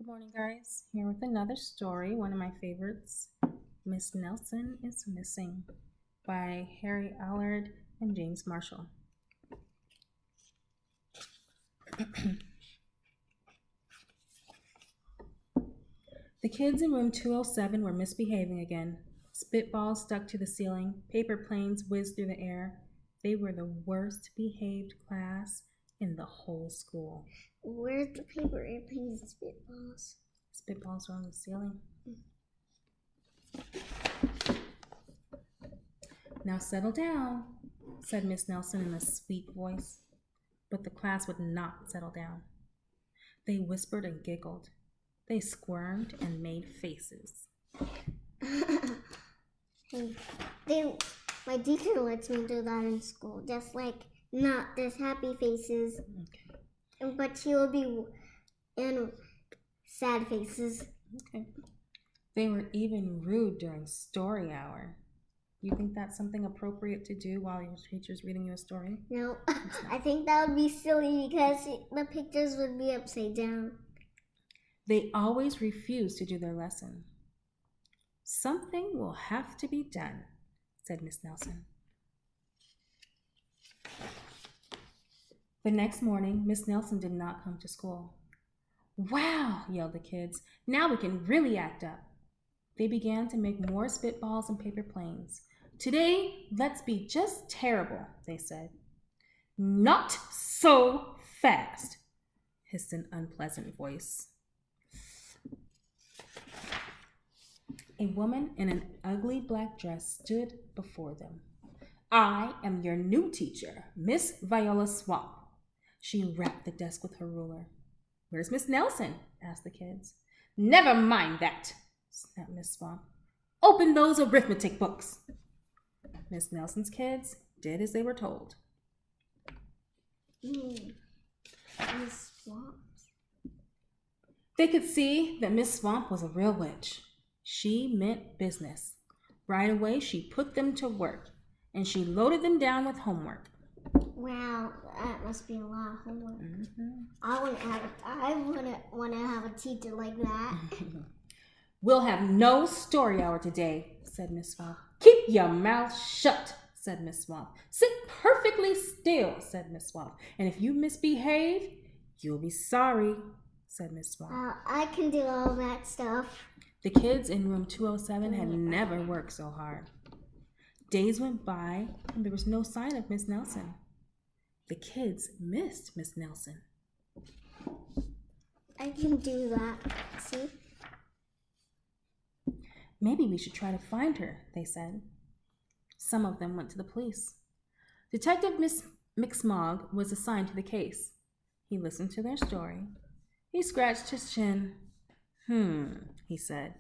Good morning, guys. Here with another story, one of my favorites. Miss Nelson is Missing by Harry Allard and James Marshall. The kids in room 207 were misbehaving again. Spitballs stuck to the ceiling, paper planes whizzed through the air. They were the worst behaved class in the whole school. Where's the paper airplanes and spitballs? Spitballs were on the ceiling. Now settle down, said Miss Nelson in a sweet voice. But the class would not settle down. They whispered and giggled. They squirmed and made faces. My teacher lets me do that in school, just like not this happy faces, but she will be in sad faces. Okay. They were even rude during story hour. You think that's something appropriate to do while your teacher's reading you a story? No, I think that would be silly because the pictures would be upside down. They always refused to do their lesson. Something will have to be done, said Miss Nelson. The next morning, Miss Nelson did not come to school. Wow, yelled the kids. Now we can really act up. They began to make more spitballs and paper planes. Today, let's be just terrible, they said. Not so fast, hissed an unpleasant voice. A woman in an ugly black dress stood before them. I am your new teacher, Miss Viola Swamp. She rapped the desk with her ruler. Where's Miss Nelson? Asked the kids. Never mind that, snapped Miss Swamp. Open those arithmetic books. Miss Nelson's kids did as they were told. Miss Swamp. They could see that Miss Swamp was a real witch. She meant business. Right away, she put them to work, and she loaded them down with homework. Wow, that must be a lot of homework. I wouldn't want to have a teacher like that. We'll have no story hour today, said Miss Swamp. Keep your mouth shut, said Miss Swamp. Sit perfectly still, said Miss Swamp. And if you misbehave, you'll be sorry, said Miss Swamp. I can do all that stuff. The kids in room 207 had never worked so hard. Days went by, and there was no sign of Miss Nelson. The kids missed Miss Nelson. I can do that. See? Maybe we should try to find her, they said. Some of them went to the police. Detective Miss McSmog was assigned to the case. He listened to their story. He scratched his chin. He said.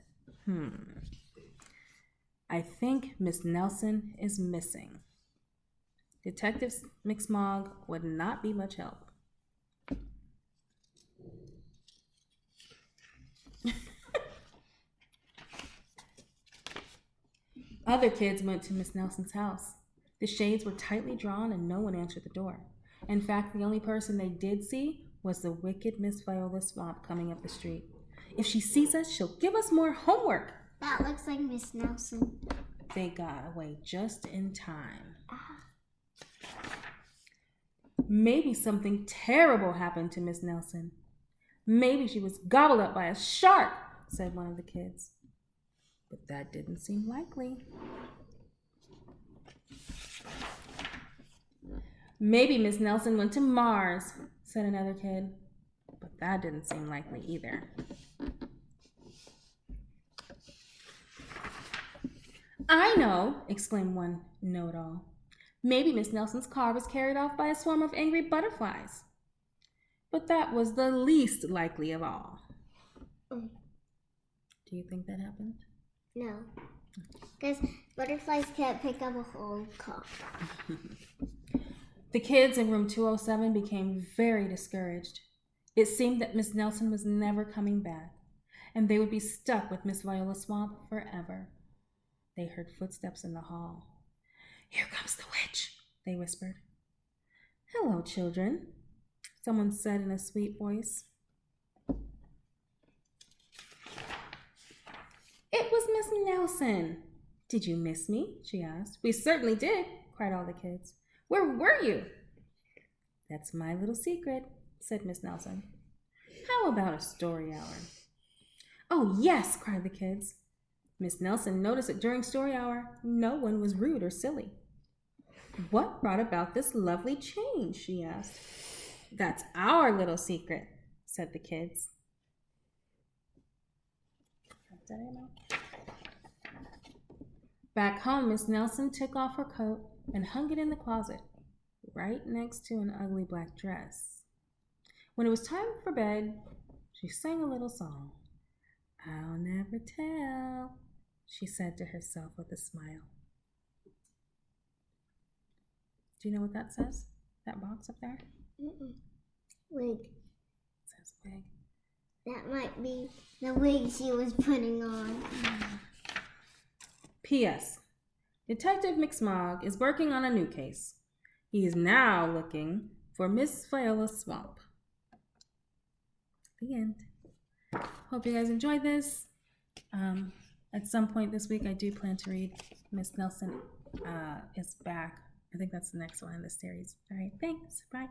I think Miss Nelson is missing. Detective McSmog would not be much help. Other kids went to Miss Nelson's house. The shades were tightly drawn and no one answered the door. In fact, the only person they did see was the wicked Miss Viola Swamp coming up the street. If she sees us, she'll give us more homework. That looks like Miss Nelson. They got away just in time. Maybe something terrible happened to Miss Nelson. Maybe she was gobbled up by a shark, said one of the kids. But that didn't seem likely. Maybe Miss Nelson went to Mars, said another kid. But that didn't seem likely either. I know, exclaimed one know-it-all. Maybe Miss Nelson's car was carried off by a swarm of angry butterflies. But that was the least likely of all. Do you think that happened? No. Because butterflies can't pick up a whole car. The kids in room 207 became very discouraged. It seemed that Miss Nelson was never coming back, and they would be stuck with Miss Viola Swamp forever. They heard footsteps in the hall. Here comes the witch, they whispered. Hello, children, someone said in a sweet voice. Miss Nelson. Did you miss me? She asked. We certainly did, cried all the kids. Where were you? That's my little secret, said Miss Nelson. How about a story hour? Oh, yes, cried the kids. Miss Nelson noticed that during story hour, no one was rude or silly. What brought about this lovely change? She asked. That's our little secret, said the kids. Back home, Miss Nelson took off her coat and hung it in the closet, right next to an ugly black dress. When it was time for bed, she sang a little song. I'll never tell, she said to herself with a smile. Do you know what that says? That box up there? Wig. It says wig. That might be the wig she was putting on. P.S. Detective McSmog is working on a new case. He is now looking for Miss Viola Swamp. The end. Hope you guys enjoyed this. At some point this week, I do plan to read Miss Nelson is Back. I think that's the next one in the series. All right, thanks. Bye.